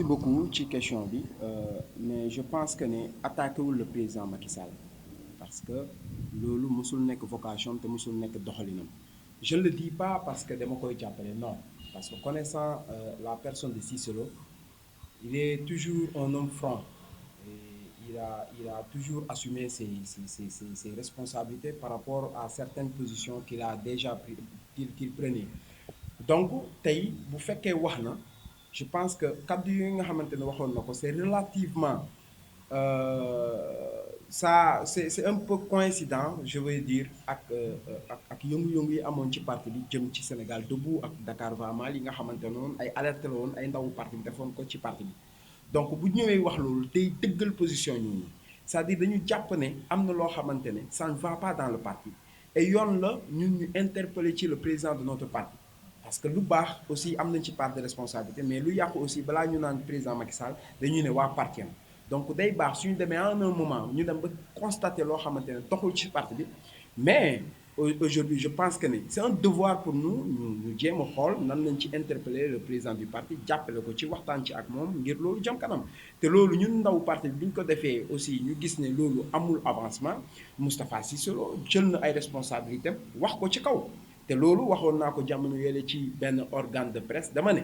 merci beaucoup ci question bi mais je pense que ne attaqué wul le président Macky Sall parce que loolu musul nekk vocation te musul nekk doxalinam je ne le dis pas parce que dama koy jàppale non parce que connaissant la personne de Cissé Lo il est toujours un homme franc et il a toujours assumé ses responsabilités par rapport à certaines positions qu'il a déjà pris qu'il prenait donc tey bu fekkee wax na je pense que kaddu yi nga xamante ne waxoon na ko c'est relativement ça c'est un peu coïncident je veux dire ak yëngu-yëngu yi amoon ci parti bi jëm ci Sénégal debout ak Dakar va mal yi nga xamante ne woon ay alerte la woon ay ndawu parti bi defoon ko ci parti bi donc bu ñëwee wax loolu tey dëggal position ñooñu c'est-à-dire dañu jàpp ne am na loo xamante ne ça ne va pas dans le parti et yoon la ñun ñu interpeller ci le président de notre parti parce que lu baax aussi am nañ ci part de responsabilité mais lu yàqu aussi balaa ñu naan président Macky Sall dañuy ne waa parti am donc day baax suñu demee en un moment ñu dem ba constater loo xamante ne doxul ci parti bi mais aujourd'hui je pense que ne c'est un devoir pour nous ñu jéem a xool nan lañ ci interpeller le président du parti jàppale ko ci waxtaan ci ak moom ngir loolu jëm kanam te loolu ñun ndaw parti bi ñu ko defee aussi ñu gis ne loolu amul avancement Moustapha Cissé Lo jël na ay responsabilités wax ko ci kaw te loolu waxoon naa ko jamono yële ci benn organe de presse dama ne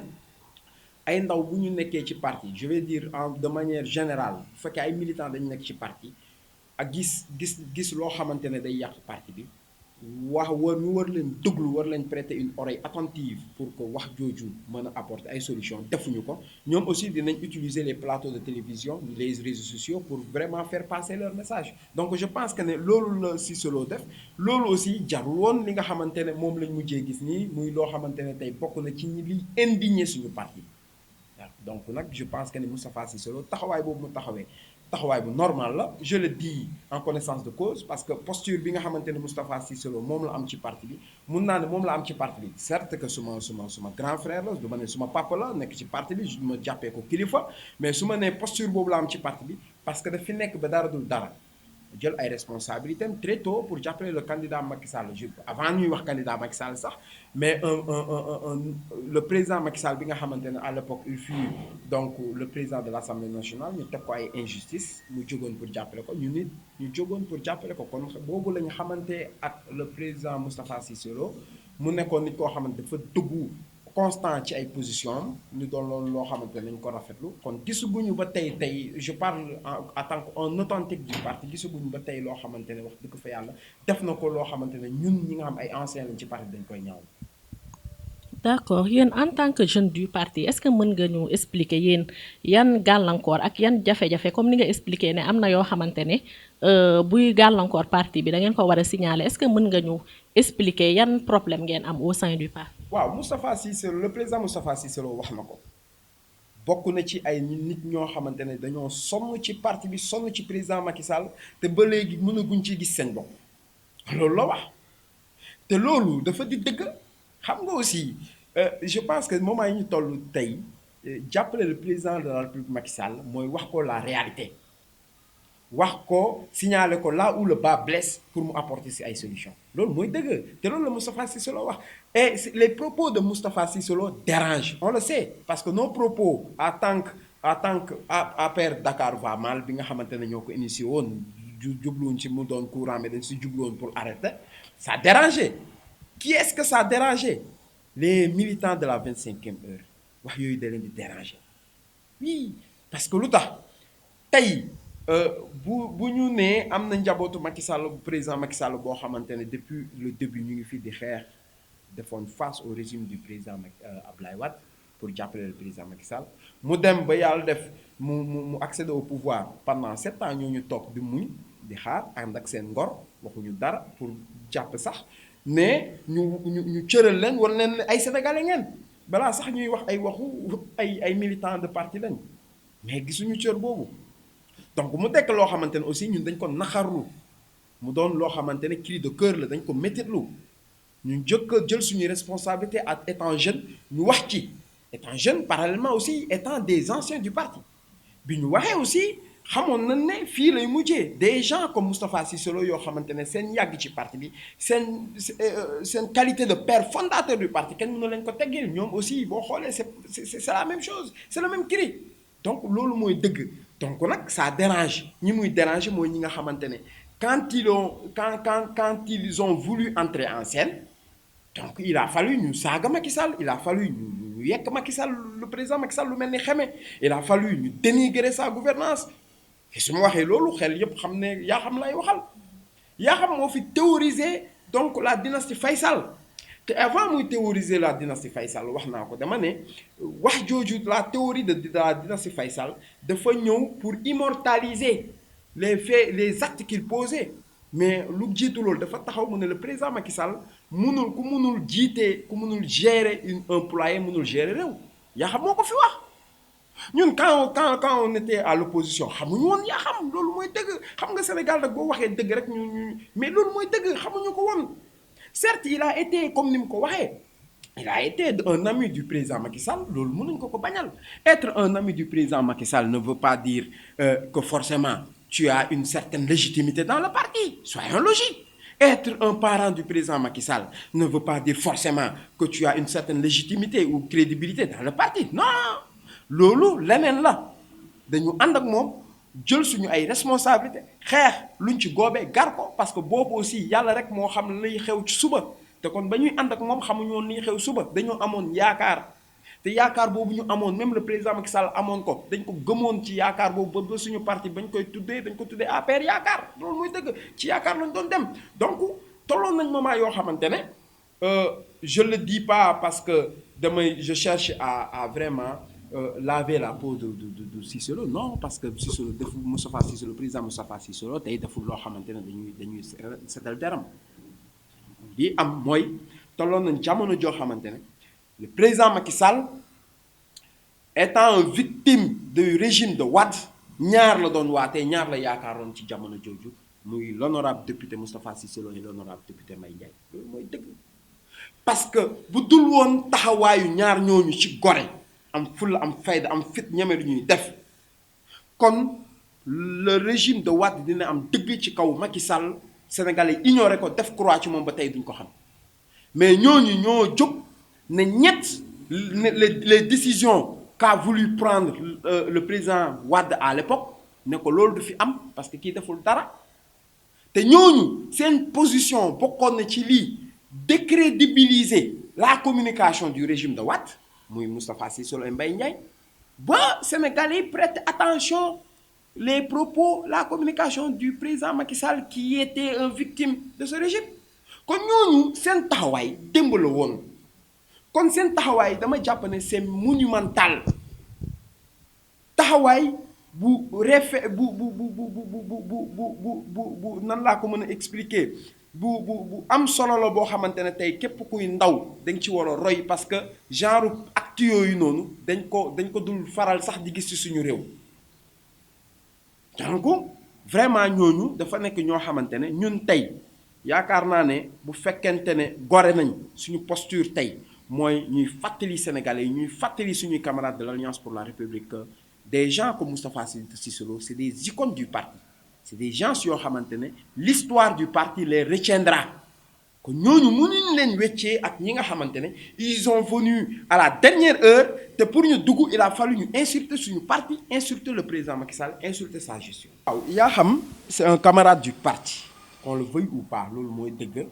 ay ndaw bu ñu nekkee ci parti je vais dire de manière générale bu fekkee ay militants dañu nekk ci parti ak gis loo xamante ne day yàq parti bi ñu war leen déglu war leen prêter une oreille attentive pour que wax jooju mën a apporter ay solutions defuñu ko ñoom aussi dinañ utiliser les plateaux de télévision les réseaux sociaux pour vraiment faire passer leur message donc je pense que ne loolu la Cissé Lo def loolu aussi jarul woon li nga xamante ne moom lañ mujjee gis nii muy loo xamante ne tey bokk na ci ñi liy indigné suñu parti waaw donc nag je pense que ne Moustapha Cissé Lo taxawaay boobu mu taxawaay bu normal la je le dis en connaissance de cause parce que posture bi nga xamante ne Moustapha Cissé Lo moom la am ci parti bi mun naa ne moom la am ci parti bi certes que suma grand frère la du ma ne suma papa la nekk ci parti bi ma jàppee ko kilifa mais su ma nee posture boobu la am ci parti bi parce que daf fi nekk ba dara dul dara jël ay responsabilités am très tôt pour jàppale le candidat Macky Sall avant ñuy wax candidat Macky Sall sax mais le président Macky Sall bi nga xamante ne à l'époque il fut donc le président de l'Assemblée nationale ñu teg ko ay injustice mu jógoon pour jàppale ko ñu nit ñu jógoon pour jàppale ko kon boobu la ñu xamante ak le président Moustapha Cissé Lo mu nekkoon nit koo xamante dafa dëggu constant ci ay position am ñu doon loolu loo xamante ne nañ ko rafetlu kon gisaguñu ba tey je parle en tant qu'un authentique du parti gisaguñu ba tey loo xamante ne wax dëgg fa yàlla def na ko loo xamante ne ñun ñi nga xam ay anciens lañ ci parti dañ koy ñaaw. d'accord yéen en tant que jeune du parti est-ce que mën nga ñu expliquer yéen yan gàllankoor ak yan jafe-jafe comme ni nga expliquer ne am na yoo xamante ne buy gàllankoor parti bi da ngeen ko war a signaler est-ce que mën nga ñu expliquer yan problème ngeen am au sein du parti. waaw Moustapha Cissé Lo le président Moustapha Cissé Lo wax na ko bokk na ci ay nit ñoo xamante ne dañoo sonn ci parti bi sonn ci président Macky Sall te ba léegi mënaguñ ci gis seen bopp loolu la wax te loolu dafa di dëgg xam nga aussi je pense que moment yi ñu toll tey jàppale le président de la République Macky Sall mooy wax ko la réalité wax ko signaler ko là où le bas blesse pour mu apporter si ay solutions loolu mooy dëgg te loolu la Moustapha Cissé Lo wax et les propos de Moustapha Cissé Lo dérangent on le sait parce que nos propos en tant que APR Dakar va mal bi nga xamante ne ñoo ko initié woon jubluwuñ ci mu doon courant mais dañ si jubluwoon pour arrêter ça dérangé qui est-ce que ça dérangé les militants de la 25e heure wax yooyu da leen di déranger oui parce que lu tax tey bu ñu nee am na njabootu Macky Sall bu président Macky Sall boo xamante ne depuis le début ñu ngi fi di xeex defoon face au régime du président Abdoulaye Wade pour jàppale le président Macky Sall mu dem ba yàlla def mu accéder au pouvoir pendant 7 ans ñoo ñu toog di muñ di xaar ànd ak seen ngor waxuñu dara pour jàpp sax ne ñu cëral leen wala leen ay sénégalais ngeen balaa sax ñuy wax ay waxu ay militants de parti lañ mais gisuñu cër boobu. donc mu dekk loo xamante ne aussi ñun dañ ko naxarlu mu doon loo xamante ne cri de cœur la dañ ko méttitlu ñu jël suñuy responsabilité ak étant jeune ñu wax ci étant jeune parallèlement aussi étant des anciens du parti bi ñu waxee aussi xamoon nañ ne fii lay mujjee des gens comme Moustapha Cissé Lo yoo xamante ne seen yàgg ci parti bi seen qualité de père fondateur du parti kenn mënu leen ko teggil ñoom aussi boo xoolee c'est la même chose c'est le même cri donc loolu mooy dëgg. Donc nag ça dérange ñi muy déranger mooy ñi nga xamante ne quand ils ont voulu entrer en scène, donc il a fallu ñu saaga Macky Sall, il a fallu ñu yekk Macky Sall, le président Macky Sall lu mel ni xeme, il a fallu ñu dénigrer sa gouvernance. te su ma waxee loolu xel yëpp xam ne yaa xam lay waxal. yaa xam moo fi théoriser donc la dynastie Faysal. te avant muy théoriser la dynastie Faysal wax naa ko dama ne wax jooju la théorie de la dynastie Faysal dafa ñëw pour immortaliser les faits, les actes qu'il posait. mais lu jiitu loolu dafa taxaw mu ne le président Macky Sall ku munul jiite ku munul gérer un poulailler munul gérer réew. yaa xam moo ko fi wax. ñun quand on était à l'opposition xamuñu woon yaa xam loolu mooy dëgg. xam nga Sénégal nag boo waxee dëgg rek mais loolu mooy dëgg xamuñu ko woon. certes il a été comme ni mu ko waxee, il a été un ami du président Macky Sall, loolu mënuñ ko bañal. Être un ami du président Macky Sall ne veut pas dire que forcément tu as une certaine légitimité dans le parti. Soyons logiques. Être un parent du président Macky Sall ne veut pas dire forcément que tu as une certaine légitimité ou crédibilité dans le parti. Non, loolu leneen la. dañu ànd ak moom jël suñu ay responsabilité xeex luñ ci goobee gar ko, parce que boobu aussi yàlla rek moo xam liy xew ci suba. te kon ba ñuy ànd ak moom xamuñu woon liy xew suba, dañoo amoon yaakaar. te yaakaar boobu ñu amoon, même le président Macky Sall amoon ko, dañ ko gëmoon ci yaakaar boobu ba suñu parti dañ ko tuddee APR yaakaar. loolu mooy dëgg, ci yaakaar lañ doon dem. donc tolloon nañ moment yoo xamante ne je le dis pas parce que je cherche à vraiment laver la peau de Cissé Lo. Non, parce que Cissé Lo deful Moustapha Cissé Lo, président Moustapha Cissé Lo tey deful loo xamante ne dañuy setal deram. li am mooy tolloon nañ jamono joo xamante ne le président Macky Sall étant une victime du régime de Wade, ñaar la doon waatee, ñaar la yaakaaroon ci jamono jooju, muy l'honorable député Moustapha Cissé Lo et l'honorable député Mbaye Ndiaye. loolu mooy dëgg. parce que bu dul woon taxawaayu ñaar ñooñu ci gore, am fulla am fayda am fit ñeme lu ñuy def, kon le régime de Wade dina am dëgg ci kaw Macky Sall. Sénégalais ignoré ko, def croix ci moom ba tey duñ ko xam. mais ñooñu ñoo jóg ne ñett les décisions qu'a voulu prendre le président Wade à l'époque ne ko loolu du fi am parce que kii deful dara. te ñooñu seen position bokkoon na ci lii décrédibiliser la communication du régime de Wade, muy Moustapha Cissé Lo et Mbaye Ndiaye, ba Sénégalais prêtent attention les propos, la communication du président Macky Sall qui était une victime de ce régime. kon ñooñu seen taxawaay démb la woon. kon seen taxawaay dama jàpp ne c'est monumental. taxawaay bu nan laa ko mën a expliquer bu am solo la boo xamante ne tey képp kuy ndaw dañ ci war a roy, parce que genre acte yooyu noonu dañ ko dul faral sax di gis ci suñu réew. donc vraiment ñooñu dafa nekk ñoo xamante ne ñun tey yaakaar naa ne bu fekkente ne gore nañ suñu posture tey mooy ñuy fàttali Sénégalais yi, ñuy fàttali suñuy camarades de l'Alliance pour la République, des gens comme Moustapha Cissé Lo, c'est des icônes du parti. c'est des gens yoo xamante ne l'histoire du parti les retiendra. kon ñooñu mënuñ leen weccee ak ñi nga xamante ne ils sont venus à la dernière heure, te pour ñu dugg il a fallu ñu insulter suñu parti, insulter le président Macky Sall, insulter sa gestion. waaw yaa xam c'est un camarade du parti, qu'on le veuille ou pas, loolu mooy dëgg.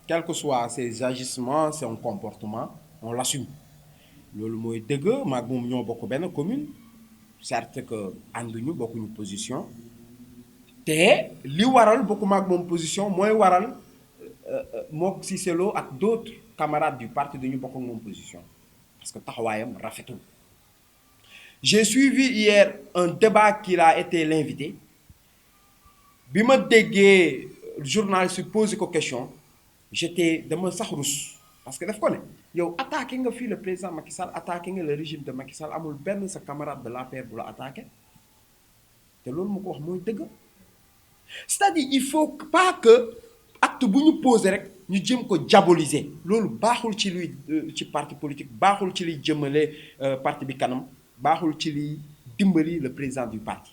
quel que soit ses agissements, son comportement, on l'assume. loolu mooy dëgg. maag moom ñoo bokk benn commune, certes que ànduñu bokkuñu position, te li waral bokku maag moom position mooy waral mook Cissé Lo ak d'autres camarades du parti dañu bokk ak moom position, parce que taxawaayam rafetul. j'ai suivi hier un débat qu'il a été l'invité. bi ma déggee journaliste posé ko question, dama sax rus, parce que daf ko ne yow attaqué nga fii le président Macky Sall, attaqué nga le régime de Macky Sall, amul benn sa camarade de l'APR bu la attaqué. te loolu mu ko wax mooy dëgg. c'est-à-dire il faut pas que acte bu ñu posé rek ñu jëm ko diaboliser. loolu baaxul ci luy ci parti politique, baaxul ci liy jëmale parti bi kanam, baaxul ci liy dimbali le président du parti.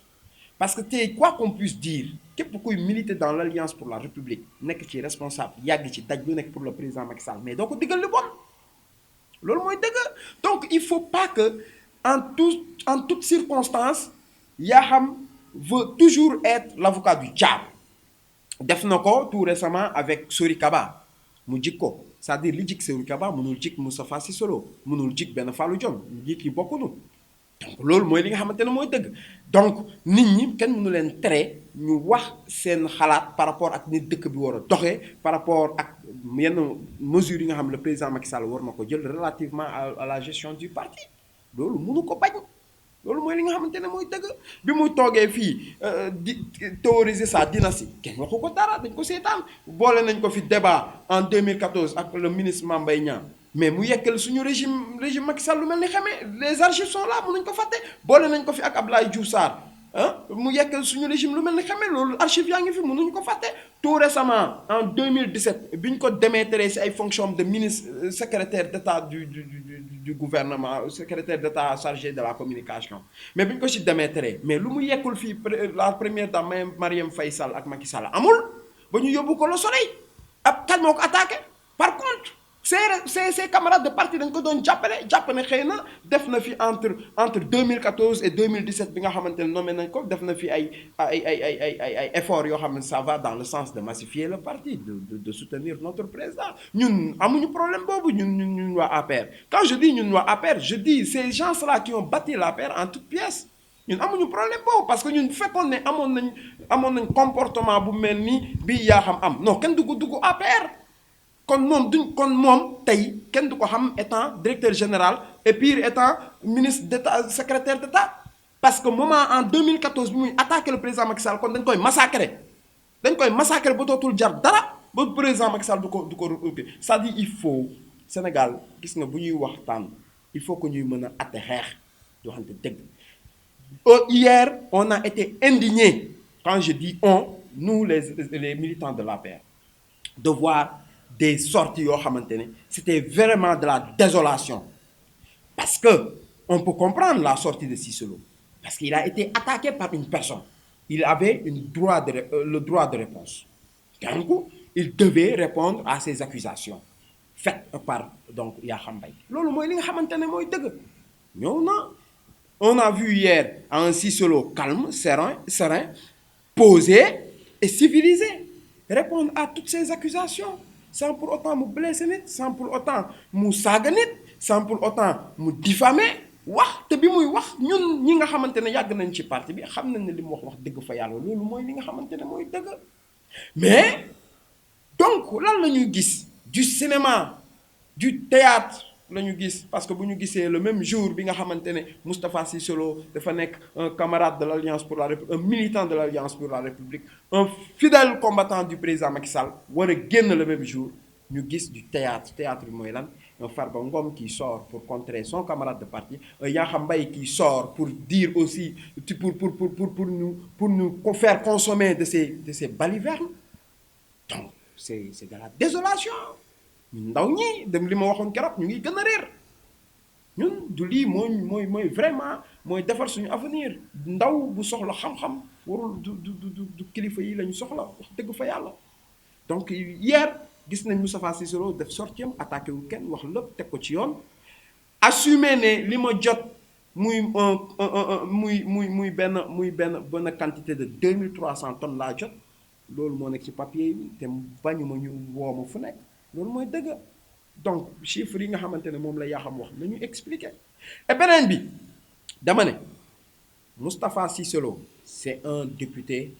parce que tey quoi qu'on puisse dire, képp kuy militer dans l'Alliance pour la République nekk ci responsable yàgg ci daj lu nekk pour le président Macky Sall, mais doo ko diggal lu bon. loolu mooy dëgg. donc il faut pas que en toute circonstance Yakham veut toujours être l'avocat du diable. Def na ko tout récemment avec Sori Kaba mu jik ko c'est-à-dire li jik Sori Kaba mënul jik Moustapha Cissé Lo mënul jik benn Fallou Dione jik yi bokkunu donc loolu mooy li nga xamante ne mooy dëgg donc nit ñi kenn mënu leen tere ñu wax seen xalaat par rapport ak ni dëkk bi war a doxee par rapport ak yenn mesures yi nga xam ne le président Macky Sall war na ko jël relativement à la gestion du parti loolu mënu ko bañ loolu mooy li nga xamante ne mooy dëgg bi mu toogee fii di théoriser sa dynastie kenn waxu ko dara dañ ko seetaan boole nañ ko fi débat en 2014 ak le ministre Mame Mbaye Niang mais mu yekkal suñu régime Macky Sall lu mel ni xamee les archives sont là mënuñ ko fàtte boole nañ ko fi ak Abdoulaye Diouf Sarr mu yekkal suñu régime lu mel ni xamee loolu archive yaa ngi fi mënuñ ko fàtte tout récemment en 2017 bi ñu ko démettre si ay fonctions de ministre secrétaire d'État du gouvernement secrétaire d'État chargé de la communication mais bi ñu ko si démettre mais lu mu yekkul fii la première dame Marième Faye Sall ak Macky Sall amul ba ñu yóbbu ko Le Soleil ab kan moo ko attaqué par contre ses camarades de parti dañ ko doon jàpp ne xëy na def na fi entre 2014 et 2017 bi nga xamante ne nommé nañ ko def na fi ay efforts yoo xam ne ça va dans le sens de massifier le parti de soutenir notre président ñun amuñu problème boobu ñun waa APR quand je dis ñun waa APR je dis ces gens-là qui ont bâti l'APR en toutes pièces ñun amuñu problème boobu parce que ñun bu fekkoon ne amoon nañ comportement bu mel ni bii Yakham am non kenn dugg APR kon moom tey kenn du ko xam étant directeur général et puis étant ministre d'État secrétaire d'État parce que moment en 2014 bi muy attaqué le président Macky Sall kon dañ koy massacrer ba dootul jar dara ba président Macky Sall du ko c'est-à-dire il faut Sénégal gis nga bu ñuy waxtaan il faut que ñuy mën a atte xeex di waxante dëgg. Hier on a été indignés quand je dis on nous les militants de l'APR de voir des sorties yoo xamante ne c'était vraiment de la désolation parce que on peut comprendre la sortie de Cissé Lo parce qu'il a été attaqué par une personne il avait le droit de réponse donc il devait répondre à ces accusations faites par donc Yakham Mbaye loolu mooy li nga xamante ne mooy dëgg ñëw na on a vu hier un Cissé Lo calme serein posé et civilisé répondre à toutes ces accusations sans pour autant mu blesser nit sans pour autant mu saaga nit sans pour autant mu diffamer wax te bi muy wax ñun ñi nga xamante ne yàgg nañ ci parti bi xam nañ ne li mu wax dëgg fa yàlla loolu mooy li nga xamante ne mooy dëgg mais donc lan la ñuy gis du cinéma du théâtre la ñu gis parce que bu ñu gisee le même jour bi nga xamante ne Moustapha Cissé Lo dafa nekk un camarade de l'Alliance pour la République un militant de l'Alliance pour la République un fidèle combattant du président Macky Sall war a génn le même jour ñu gis du théâtre bi mooy lan un Farba Ngom qui sort pour contrer son camarade de parti un Yakham Mbaye qui sort pour dire aussi pour nous faire consommer de ces balivernes donc c'est de la désolation ndaw ñi dem li ma waxoon keroog ñu ngi gën a réer ñun du lii mooy vraiment mooy defar suñu avenir ndaw bu soxla xam-xam warul du kilifa yi la ñu soxla wax dëgg fa yàlla donc hier gis nañ Moustapha Cissé Lo def sortiem attaqué wu kenn wax lépp teg ko ci yoon assumer ne li ma jot muy benn quantité de 2300 tonnes laa jot loolu moo nekk ci papier yi te bañu ma ñu woo ma fu nekk loolu mooy dëgg donc chiffres yi nga xamante ne moom la Yakham wax nañu expliquer et beneen bi dama ne Moustapha Cissé Lo c'est un député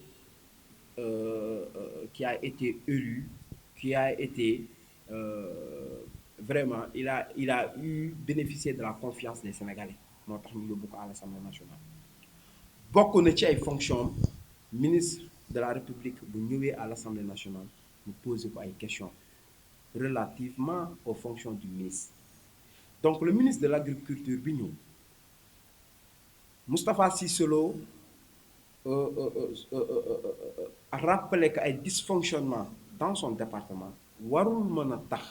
qui a été élu qui a été vraiment il a eu bénéficié de la confiance des Sénégalais moo tax ñu yóbbu ko à l'Assemblée nationale bokk na ci ay fonctions ministre de la République bu ñëwee à l'Assemblée nationale mu poser ko ay questions relativement aux fonctions du ministre donc le ministre de l'agriculture bi ñëw Moustapha Cissé Lo rappelé que ay dysfonctionnements dans son département warul mën a tax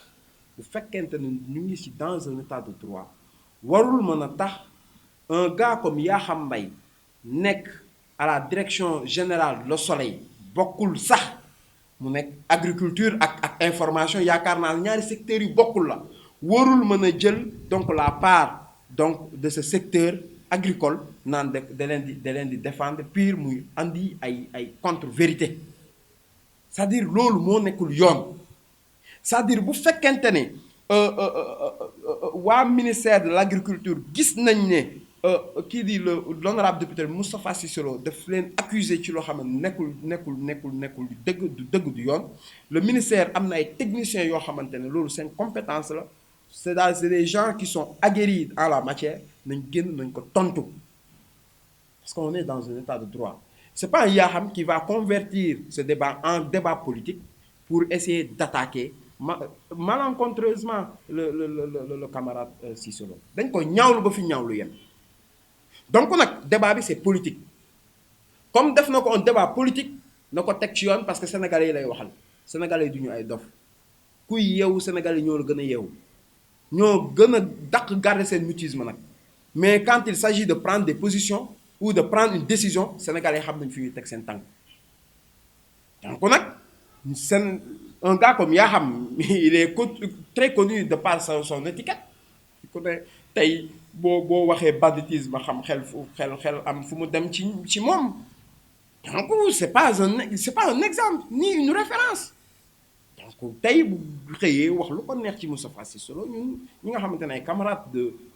bu fekkente ne ñu ngi ci dans un état de droit warul mën a tax un gars comme Yakham Mbaye nekk à la direction générale Le Soleil bokkul sax mu nekk agriculture ak information yaakaar naa ñaari secteurs yu bokkul la warul mën a jël donc la part donc de ce secteur agricole naan da leen di défendre pire muy andi ay contre-vérité c'est-à-dire loolu moo nekkul yoon c'est-à-dire bu fekkente ne waa ministère de l'agriculture gis nañ ne kii di l'honorable député Moustapha Cissé Lo daf leen accuser ci loo xam ne nekkul du dëgg du yoon le ministère am na ay techniciens yoo xamante ne loolu seen compétence la c'est des gens qui sont aguerris en la matière nañ génn nañ ko tontu parce qu'on est dans un état de droit c'est pas un Yakham qui va convertir ce débat en débat politique pour essayer d'attaquer malencontreusement le camarade Cissé Lo dañ ko ñaawlu ba fi ñaawlu yem donc nag débat bi c'est politique comme def na ko un débat politique na ko teg ci yoon parce que sénégalais yi lay waxal sénégalais yi du ñu ay dof kuy yeewu sénégalais yi ñoo la gën a yeewu ñoo gën a dàq garder seen mutisme nag mais quand il s'agit de prendre des positions ou de prendre une décision sénégalais xam nañ fi ñuy teg seen tànk donc nag un gars comme Yakham il est très connu de par son étiquette ku ne tey boo waxee banditisme xam xel am fu mu dem ci moom donc c'est pas un exemple ni une référence donc tey bu xëyee wax lu ko neex ci Moustapha Cissé Lo ñun ñi nga xamante ne ay camarades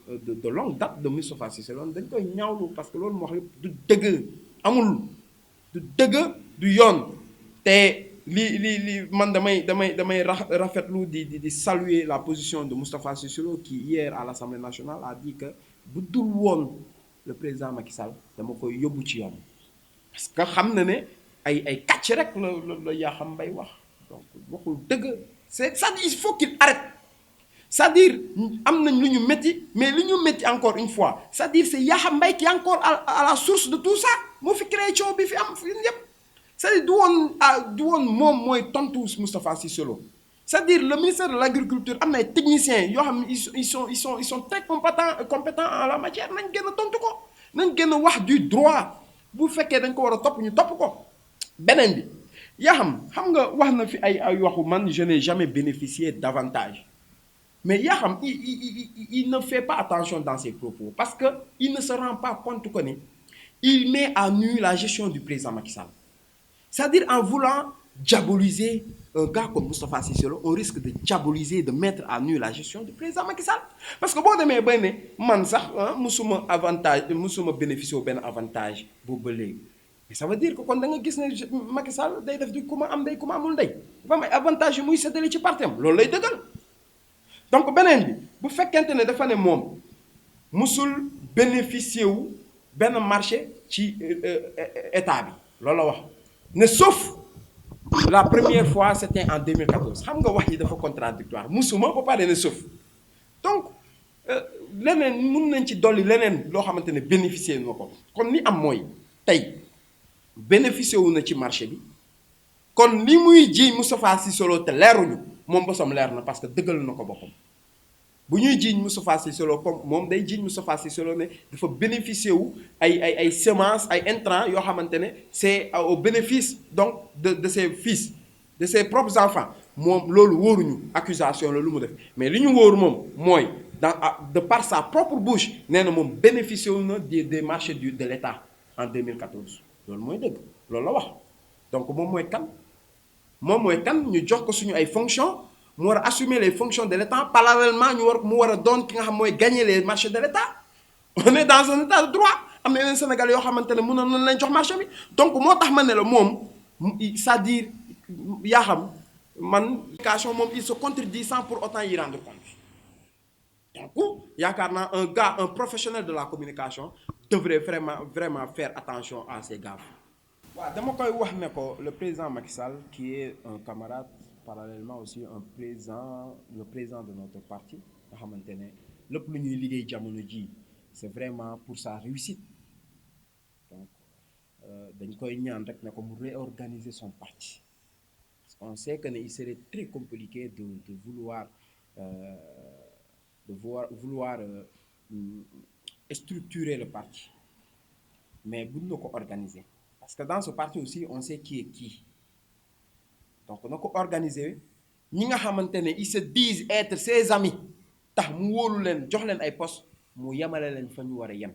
de longue date de Moustapha Cissé Lo dañ koy ñaawlu parce que loolu mu wax lépp du dëgg amul du dëgg du yoon te li man damay rafetlu di saluer la position de Moustapha Cissé Lo qui hier à l'Assemblée nationale a dit que bu dul woon le président Macky Sall dama koy yóbbu ci yoon parce que xam na ne ay kàcc rek la Yakham Mbaye wax donc waxul dëgg c'est-à-dire il faut qu'il arrête c'est-à-dire am nañ lu ñu métti mais li ñu métti encore une fois c'est-à-dire c'est Yakham Mbaye qui est encore à la source de tout ça moo fi créé coow bi fi am fi yëpp c'est-à-dire du woon moom mooy tontu Moustapha Cissé Lo c'est-à-dire le ministère de l'agriculture am na ay techniciens yoo xam ne ils sont très compétents en la matière nañ gën a tontu ko nañ gën a wax du droit bu fekkee dañ ko war a topp ñu topp ko. beneen bi Yakham xam nga wax na fi ay waxu man je n'ai jamais bénéficié d'avantages mais Yakham il ne fait pas attention dans ses propos parce que il ne se rend pas compte que il met à nu la gestion du président Macky Sall. C'est-à-dire en voulant diaboliser un gars comme Moustapha Cissé Lo on risque de diaboliser de mettre à nu la gestion du président Macky Sall parce que boo demee bay ne man sax musuma bénéficier wu benn avantage boobu ba léegi mais ça veut dire que kon da nga gis ne Macky Sall day def du ku ma am ndey ku ma amul ndey dafa am ay avantages yu muy séddale ci parti am loolu lay dëggal donc beneen bi bu fekkente ne dafa ne moom musul bénéficier wu benn marché ci état bi loolu la wax. ne sauf la première fois c'était en 2014 xam nga wax yi dafa contradictoire musuma ba pare ne sauf donc leneen mun nañ ci dolli leneen loo xamante ne bénéficier na ko kon li am mooy tey bénéficier wu na ci marché bi kon li muy jiiñ Moustapha Cissé Lo te leeruñu moom bosam leer na parce que dëggal na ko boppam bu ñuy jiiñ Moustapha Cissé Lo comme moom day jiiñ Moustapha Cissé Lo ne dafa bénéficier wu ay semences ay intrants yoo xamante ne c'est au bénéfice donc de ses fils de ses propres enfants moom loolu wóoruñu accusation la lu mu def mais li ñu wóoru moom mooy de par sa propre bouche nee na moom bénéficier wu na des marchés de l'État en 2014 loolu mooy dëgg loolu la wax donc moom mooy kan ñu jox ko suñu ay fonctions mu war a assumer les fonctions de l'État parallèlement mu war a doon ki nga xam mooy gagner les marchés de l'État on est dans un état de droit am na yeneen Sénégalais yoo xamante ne mënoon nañ leen jox marché bi donc moo tax ma ne la moom c'est-à-dire Yakham man communication moom il se contredit sans pour autant y rendre compte donc yaakaar naa un professionnel de la communication devrait vraiment faire attention à ces gaffes. waaw dama koy wax ne ko le président Macky Sall qui est un camarade parallèlement aussi le président de notre parti nga xamante ne lépp lu ñuy liggéey jamono ji c'est vraiment pour sa réussite donc dañ koy ñaan rek ne ko mu réorganiser son parti parce qu'on sait que il serait très compliqué de vouloir structurer le parti mais buñ na ko organiser parce que dans ce parti aussi on sait qui est qui donc na ko organiser ñi nga xamante ne ils se disent être ses amis tax mu wóolu leen jox leen ay postes mu yemale leen fa ñu war a yem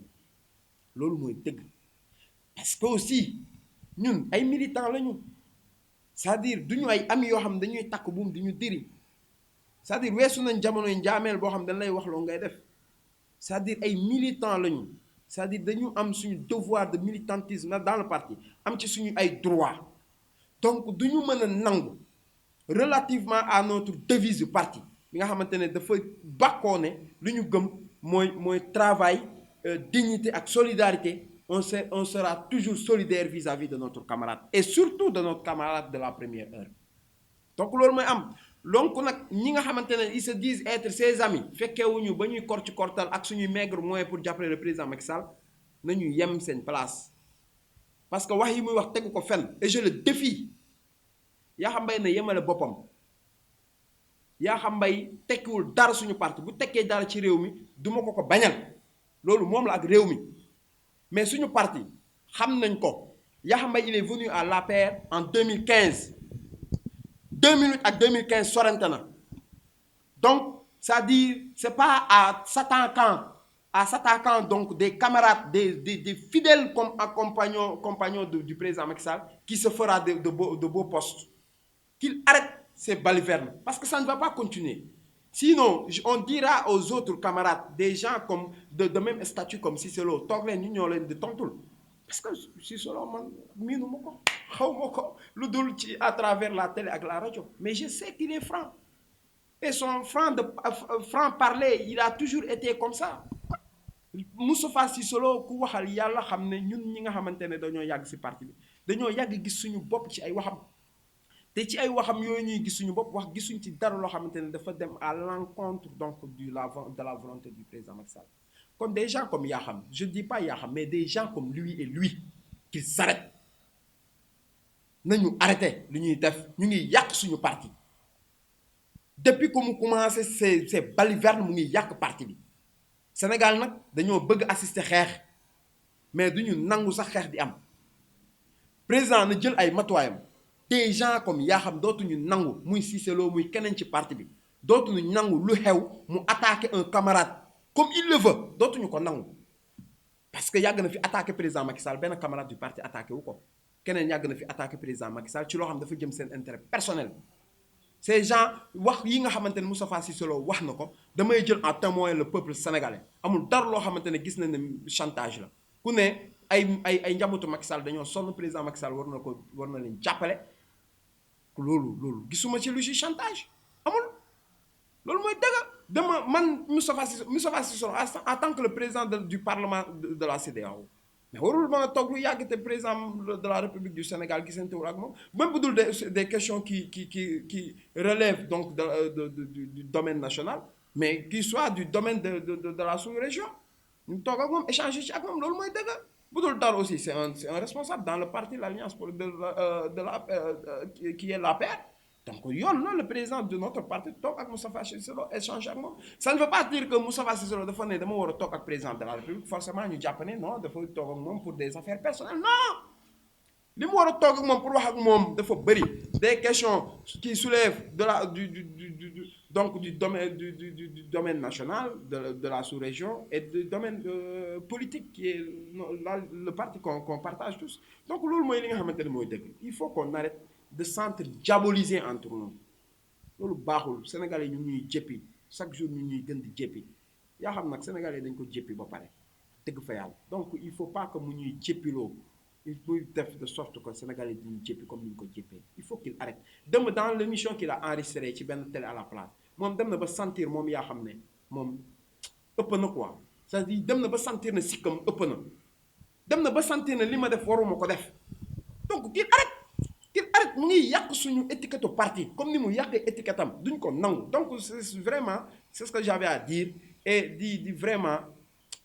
loolu mooy dëgg parce que aussi ñun ay militants lañu c'est-à-dire du ñu ay ami yoo xam ne dañuy takk buum di ñu diri c'est-à-dire weesu nañ jamonoy njaameel boo xam ne dañ lay wax loo ngay def c'est-à-dire ay militants lañu c'est-à-dire dañu am suñu devoir de militantisme dans le parti am ci suñu ay droits donc du ñu mën a nangu relativement à notre devise du parti bi nga xamante ne dafa bàkkoo ne lu ñu gëm mooy travail dignité ak solidarité on sera toujours solidaire vis-à-vis de notre camarade et surtout de notre camarade de la première heure donc loolu mooy am donc nag ñi nga xamante ne ils se disent être ses amis fekkeewuñu ba ñuy kor ci kortal ak suñuy maigre moyen pour jàppale le président Macky Sall nañu yem seen place parce que wax yi muy wax tegu ko fenn et je le défie Yakham Mbaye na yemale boppam Yakham Mbaye tekkiwul dara suñu parti bu tekkee dara ci réew mi duma ko bañal loolu moom la ak réew mi mais suñu parti xam nañ ko Yakham Mbaye il est venu à l'APR en 2015 2008 ak 2015 sorante na donc c'est-à-dire c'est pas à s'attaquant donc des camarades des fidèles comme compagnons du président Macky Sall qui se fera de beaux postes qu'il arrête ces balivernes parce que ça ne va pas continuer sinon on dira aux autres camarades des gens comme de même statut comme Cissé Lo toog leen ñu ñoo leen di tontul parce que Cissé Lo man miinu ma ko xaw ma ko lu dul ci à travers la télé ak la rajo mais je sais qu'il est franc et son franc parler il a toujours été comme ça Moustapha Cissé Lo ku waxal yàlla xam ne ñun ñi nga xamante ne dañoo yàgg ci parti bi dañoo yàgg gis suñu bopp ci ay waxam te ci ay waxam yooyu ñuy gis suñu bopp wax gisuñ ci dara loo xamante ne dafa dem à l'encontre donc de la volonté du président Macky Sall kon des gens comme Yakham je dis pas Yakham mais des gens comme lui et lui qu'ils s'arrêtent nañu arrêté li ñuy def ñu ngi yàq suñu parti depuis que mu commencé ces balivernes mu ngi yàq parti bi Sénégal nag dañoo bëgg assister xeex mais duñu nangu sax xeex di am président na jël ay matuwaayam des gens comme Yakham dootuñu nangu muy Cissé Lo muy keneen ci parti bi dootuñu nangu lu xew mu attaquer un camarade comme il le veut dootuñu ko nangu parce que yàgg na fi attaquer président Macky Sall benn camarade du parti attaqué wu ko keneen yàgg na fi attaquer président Macky Sall ci loo xam dafa jëm seen intérêt personnel ces gens wax yi nga xamante ne Moustapha Cissé Lo wax na ko damay jël en témoin le peuple sénégalais amul dara loo xamante ne gis nañ ne chantage la ku ne ay njabootu Macky Sall dañoo sonn président Macky Sall war na leen jàppale loolu gisuma ci lu ci chantage amul loolu mooy dëgg dama man Moustapha Cissé Lo en tant que le président du parlement de la CEDEAO mais warul mën a toog lu yàgg te président de la République du Sénégal gisantewul ak moom même bu dul des questions qui relèvent donc du domaine national mais qui soit du domaine de la sous-région ñu toog ak moom échanger ci ak moom loolu mooy dëgg bu dul dara aussi c'est un responsable dans le parti l'alliance pour qui est l'APR donc yoon na le président de notre parti toog ak Moustapha Cissé Lo échanger ak moom ça ne veut pas dire que Moustapha Cissé Lo dafa ne dama war a toog ak président de la République forcément ñu jàpp ne non dafa toog ak moom pour des affaires personnelles non li mu war a toog ak moom pour wax ak moom dafa bëri des questions qui soulèvent du domaine national de la sous-région et du domaine politique qui est le parti qu'on partage tous donc loolu mooy li nga xamante ne mooy dëgg il faut qu'on arrête de s'entre-diaboliser entre nous loolu baaxul Sénégalais ñu ñuy jéppi chaque jour ñu ñuy gën di jéppi yaa xam nag Sénégalais dañ ko jéppi ba pare dëgg fa yàlla donc il faut pas que mu ñuy jéppiloo il faut def de sorte que Sénégalais di ñu jéppi comme ni ñu ko jéppee il faut qu'il arrête dem dans l'émission qu'il a enregistré ci benn télé à la place moom dem na ba sentir moom yaa xam ne moom ëpp na quoi c'est-à-dire dem na ba sentir ne sikkam ëpp na dem na ba sentir ne li ma def waruma ko def donc qu'il arrête mu ngi yàq suñu étiquette parti comme ni mu yàqee étiquette am duñ ko nangu donc c'est vraiment c'est ce que j'avais à dire et di vraiment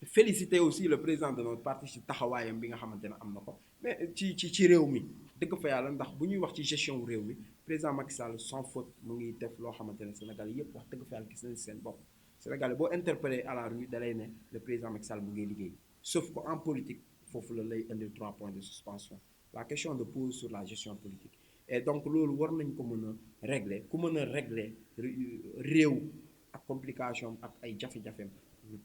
féliciter aussi le président de notre parti ci taxawaayam bi nga xamante ne am na ko mais ci réew mi dëgg fa yàlla ndax bu ñuy wax ci gestion wu réew mi président Macky Sall sans faute mu ngi def loo xamante ne Sénégal yëpp wax dëgg fa yàlla gis nañ seen bopp Sénégal boo interpellé à la rue da lay ne le président Macky Sall mu ngi liggéey sauf que en politique foofu la lay indil 3 points de suspension la question de pose sur la gestion politique et donc loolu war nañ ko mën a régler ku mën a régler réew ak complication ak ay jafe-jafeem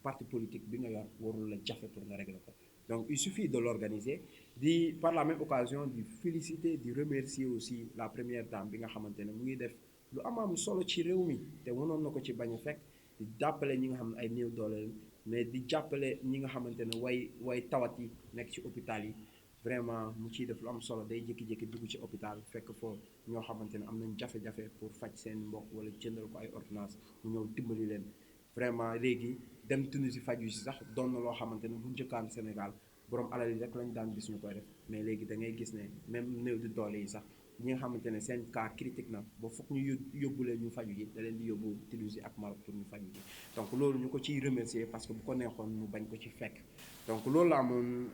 parti politique bi nga yor warul la jafe pour nga régler ko donc il suffit de l'organiser di par la même occasion di féliciter di remercier aussi la première dame bi nga xamante ne mu ngi def lu am solo ci réew mi te mënoon na ko ci bañ a fekk di jàppale ñi nga xam ne ay néew doole mais di jàppale ñi nga xamante ne way tawat yi nekk ci hôpital yi vraiment mu ciy def lu am solo day jékki-jékki dugg ci hôpital fekk foo ñoo xamante ne am nañ jafe-jafe pour faj seen mbokk wala jëndal ko ay ordonnance mu ñëw dimbali leen vraiment léegi dem Tunisie faju si sax doon na loo xamante ne bu njëkkaan Sénégal borom alal yi rek lañ daan gis ñu koy def mais léegi da ngay gis ne même néew di doole yi sax ñi nga xamante ne seen cas critique na ba foog ñu yóbbu leen ñu faju ji da leen di yóbbu Tunisie ak Maroc pour ñu faju ji donc loolu ñu ko ciy remercier parce que bu ko neexoon mu bañ ko ci fekk donc loolu la amoon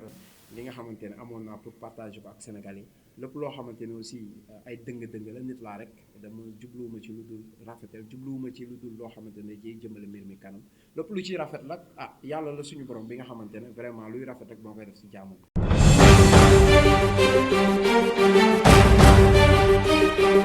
li nga xamante ne amoon naa pour partager ko ak Sénégal yi lépp loo xamante ne aussi ay dëng-dëng la nit laa rek dama jubluwuma ci lu dul rafetal jubluwuma ci lu dul loo xamante ne jiy jëmale mbir mi kanam lépp lu ciy rafet la yàlla la suñu borom bi nga xamante ne vraiment luy rafet rek moo koy def si jaamu.